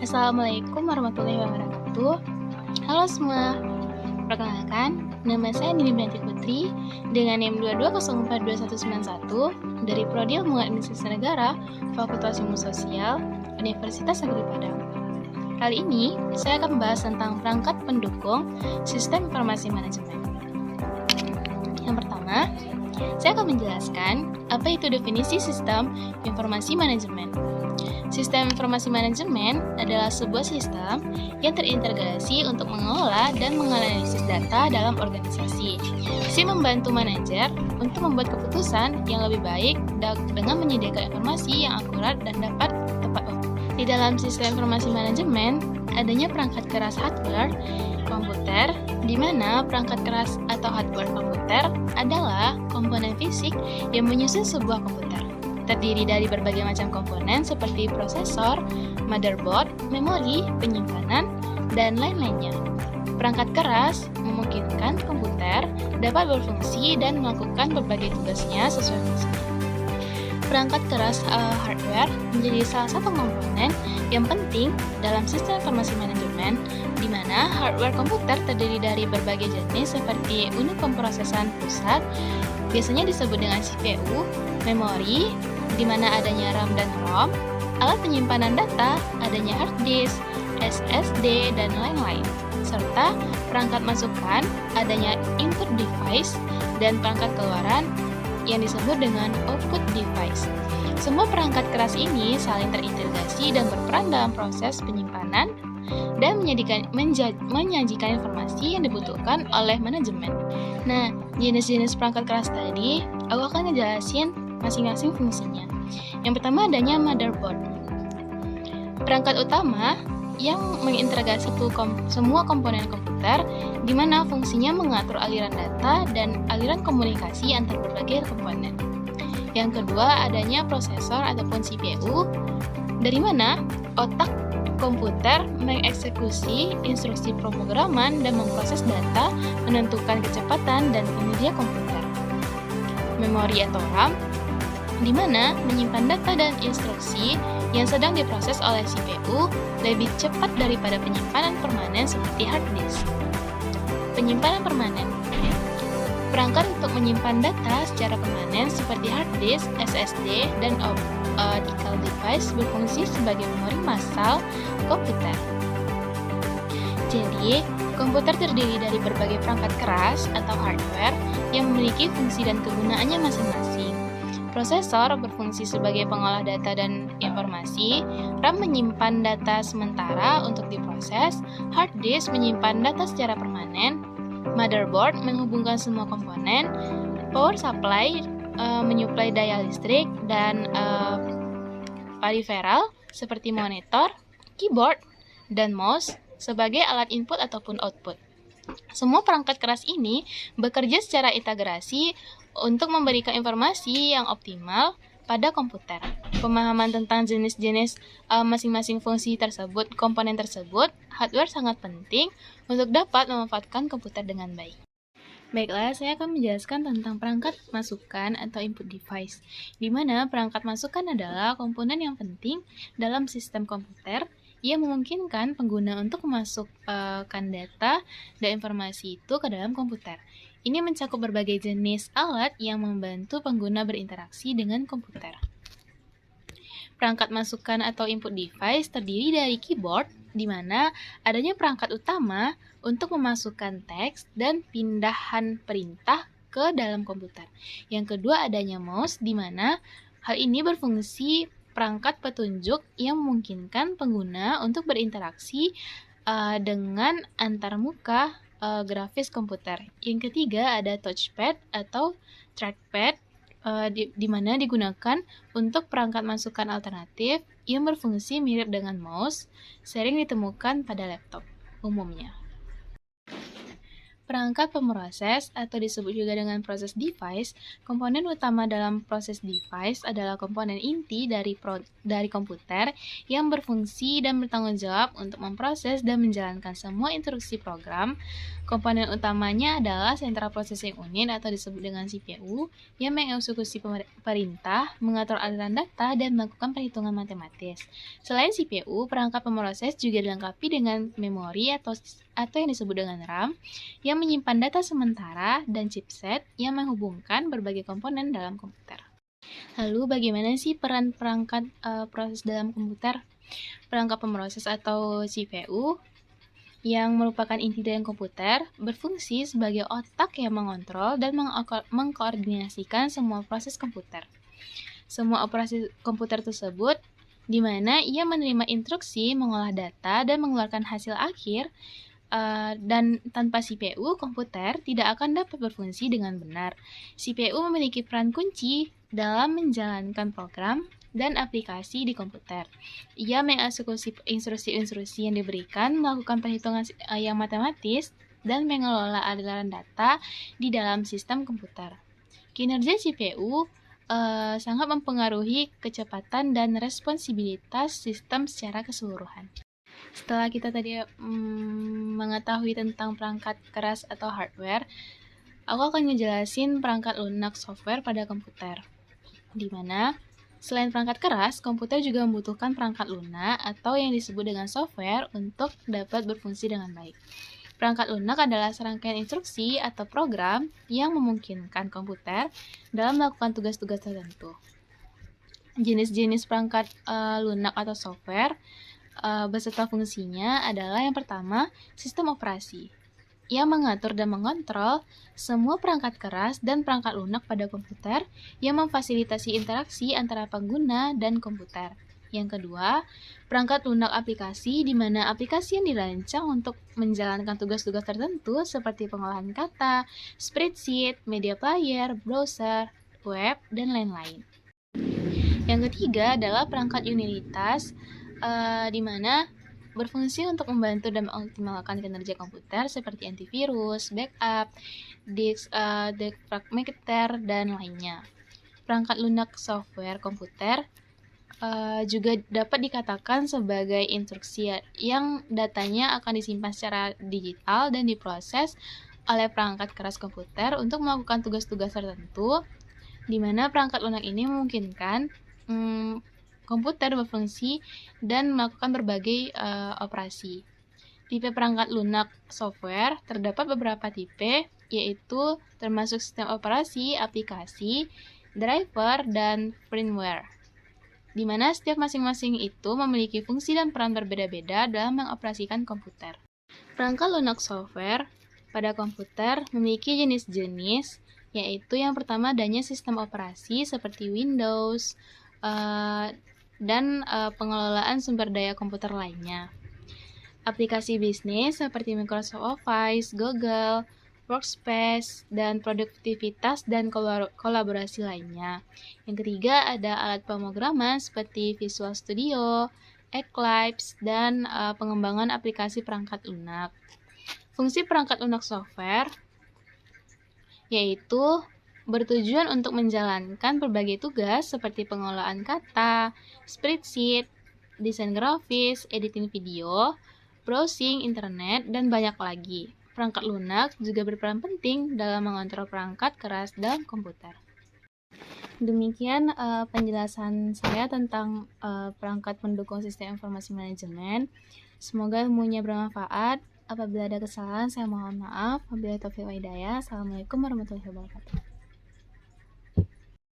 Assalamualaikum warahmatullahi wabarakatuh. Halo semua, perkenalkan, nama saya Nini Binti Putri dengan NIM 220429191 dari Prodi Ilmu Administrasi Negara, Fakultas Ilmu Sosial, Universitas Negeri Padang. Kali ini, saya akan membahas tentang perangkat pendukung sistem informasi manajemen. Yang pertama, saya akan menjelaskan apa itu definisi sistem informasi manajemen. Sistem informasi manajemen adalah sebuah sistem yang terintegrasi untuk mengelola dan menganalisis data dalam organisasi. Si membantu manajer untuk membuat keputusan yang lebih baik dengan menyediakan informasi yang akurat dan dapat tepat waktu. Di dalam sistem informasi manajemen, adanya perangkat keras hardware komputer, di mana perangkat keras atau hardware komputer adalah komponen fisik yang menyusun sebuah komputer. Terdiri dari berbagai macam komponen seperti prosesor, motherboard, memori, penyimpanan, dan lain-lainnya. Perangkat keras memungkinkan komputer dapat berfungsi dan melakukan berbagai tugasnya sesuai fungsinya. Perangkat keras hardware menjadi salah satu komponen yang penting dalam sistem informasi manajemen, di mana hardware komputer terdiri dari berbagai jenis seperti unit pemrosesan pusat, biasanya disebut dengan CPU, memori, di mana adanya RAM dan ROM, alat penyimpanan data, adanya hard disk, SSD, dan lain-lain, serta perangkat masukan, adanya input device, dan perangkat keluaran yang disebut dengan output device. Semua perangkat keras ini saling terintegrasi dan berperan dalam proses penyimpanan dan menyajikan informasi yang dibutuhkan oleh manajemen. Nah, jenis-jenis perangkat keras tadi, aku akan ngejelasin masing-masing fungsinya. Yang pertama adanya motherboard. Perangkat utama yang mengintegrasi semua komponen komputer, di mana fungsinya mengatur aliran data dan aliran komunikasi antar berbagai komponen. Yang kedua adanya prosesor ataupun CPU, dari mana otak komputer mengeksekusi instruksi pemrograman dan memproses data, menentukan kecepatan dan kinerja komputer. Memori atau RAM, di mana menyimpan data dan instruksi yang sedang diproses oleh CPU lebih cepat daripada penyimpanan permanen seperti hard disk. Penyimpanan permanen, perangkat untuk menyimpan data secara permanen seperti hard disk, SSD, dan optical device berfungsi sebagai memori massal komputer. Jadi, komputer terdiri dari berbagai perangkat keras atau hardware yang memiliki fungsi dan kegunaannya masing-masing. Prosesor berfungsi sebagai pengolah data dan informasi, RAM menyimpan data sementara untuk diproses, hard disk menyimpan data secara permanen, motherboard menghubungkan semua komponen, power supply menyuplai daya listrik, dan peripheral seperti monitor, keyboard, dan mouse sebagai alat input ataupun output. Semua perangkat keras ini bekerja secara integrasi untuk memberikan informasi yang optimal pada komputer. Pemahaman tentang jenis-jenis masing-masing fungsi tersebut, komponen tersebut, hardware sangat penting untuk dapat memanfaatkan komputer dengan baik. Baiklah, saya akan menjelaskan tentang perangkat masukan atau input device, di mana perangkat masukan adalah komponen yang penting dalam sistem komputer yang memungkinkan pengguna untuk memasukkan data dan informasi itu ke dalam komputer. Ini mencakup berbagai jenis alat yang membantu pengguna berinteraksi dengan komputer. Perangkat masukan atau input device terdiri dari keyboard, di mana adanya perangkat utama untuk memasukkan teks dan pindahan perintah ke dalam komputer. Yang kedua adanya mouse, di mana hal ini berfungsi perangkat petunjuk yang memungkinkan pengguna untuk berinteraksi dengan antarmuka grafis komputer. Yang ketiga ada touchpad atau trackpad, di mana digunakan untuk perangkat masukan alternatif yang berfungsi mirip dengan mouse, sering ditemukan pada laptop umumnya. Perangkat pemroses atau disebut juga dengan proses device, komponen utama dalam proses device adalah komponen inti dari komputer yang berfungsi dan bertanggung jawab untuk memproses dan menjalankan semua instruksi program. Komponen utamanya adalah Central Processing Unit atau disebut dengan CPU yang mengeksekusi perintah, mengatur aliran data, dan melakukan perhitungan matematis. Selain CPU, perangkat pemroses juga dilengkapi dengan memori atau yang disebut dengan RAM yang menyimpan data sementara dan chipset yang menghubungkan berbagai komponen dalam komputer. Lalu bagaimana sih peran perangkat proses dalam komputer? Perangkat pemroses atau CPU yang merupakan inti dari komputer berfungsi sebagai otak yang mengontrol dan mengkoordinasikan semua proses komputer. Semua operasi komputer tersebut di mana ia menerima instruksi, mengolah data, dan mengeluarkan hasil akhir. Dan tanpa CPU, komputer tidak akan dapat berfungsi dengan benar. CPU memiliki peran kunci dalam menjalankan program dan aplikasi di komputer. Ia mengeksekusi instruksi-instruksi yang diberikan, melakukan perhitungan yang matematis, dan mengelola aliran data di dalam sistem komputer. Kinerja CPU sangat mempengaruhi kecepatan dan responsibilitas sistem secara keseluruhan. Setelah kita tadi mengetahui tentang perangkat keras atau hardware, aku akan ngejelasin perangkat lunak software pada komputer. Di mana selain perangkat keras, komputer juga membutuhkan perangkat lunak atau yang disebut dengan software untuk dapat berfungsi dengan baik. Perangkat lunak adalah serangkaian instruksi atau program yang memungkinkan komputer dalam melakukan tugas-tugas tertentu. Jenis-jenis perangkat lunak atau software beserta fungsinya adalah yang pertama, sistem operasi yang mengatur dan mengontrol semua perangkat keras dan perangkat lunak pada komputer yang memfasilitasi interaksi antara pengguna dan komputer. Yang kedua, perangkat lunak aplikasi di mana aplikasi yang dirancang untuk menjalankan tugas-tugas tertentu seperti pengolahan kata, spreadsheet, media player, browser, web, dan lain-lain. Yang ketiga adalah perangkat utilitas di mana berfungsi untuk membantu dan mengoptimalkan kinerja komputer seperti antivirus, backup, disk defragmenter, dan lainnya. Perangkat lunak software komputer juga dapat dikatakan sebagai instruksi yang datanya akan disimpan secara digital dan diproses oleh perangkat keras komputer untuk melakukan tugas-tugas tertentu, di mana perangkat lunak ini memungkinkan komputer berfungsi dan melakukan berbagai operasi. Tipe perangkat lunak software terdapat beberapa tipe, yaitu termasuk sistem operasi, aplikasi, driver, dan firmware, di mana setiap masing-masing itu memiliki fungsi dan peran berbeda-beda dalam mengoperasikan komputer. Perangkat lunak software pada komputer memiliki jenis-jenis, yaitu yang pertama adanya sistem operasi seperti Windows, dan pengelolaan sumber daya komputer lainnya. Aplikasi bisnis seperti Microsoft Office, Google, Workspace, dan produktivitas dan kolaborasi lainnya. Yang ketiga ada alat pemrograman seperti Visual Studio, Eclipse, dan pengembangan aplikasi perangkat lunak. Fungsi perangkat lunak software yaitu bertujuan untuk menjalankan berbagai tugas seperti pengolahan kata, spreadsheet, desain grafis, editing video, browsing internet, dan banyak lagi. Perangkat lunak juga berperan penting dalam mengontrol perangkat keras dalam komputer. Demikian penjelasan saya tentang perangkat pendukung sistem informasi manajemen. Semoga ilmunya bermanfaat. Apabila ada kesalahan, saya mohon maaf. Wabillahi taufiq wal hidayah. Assalamualaikum warahmatullahi wabarakatuh.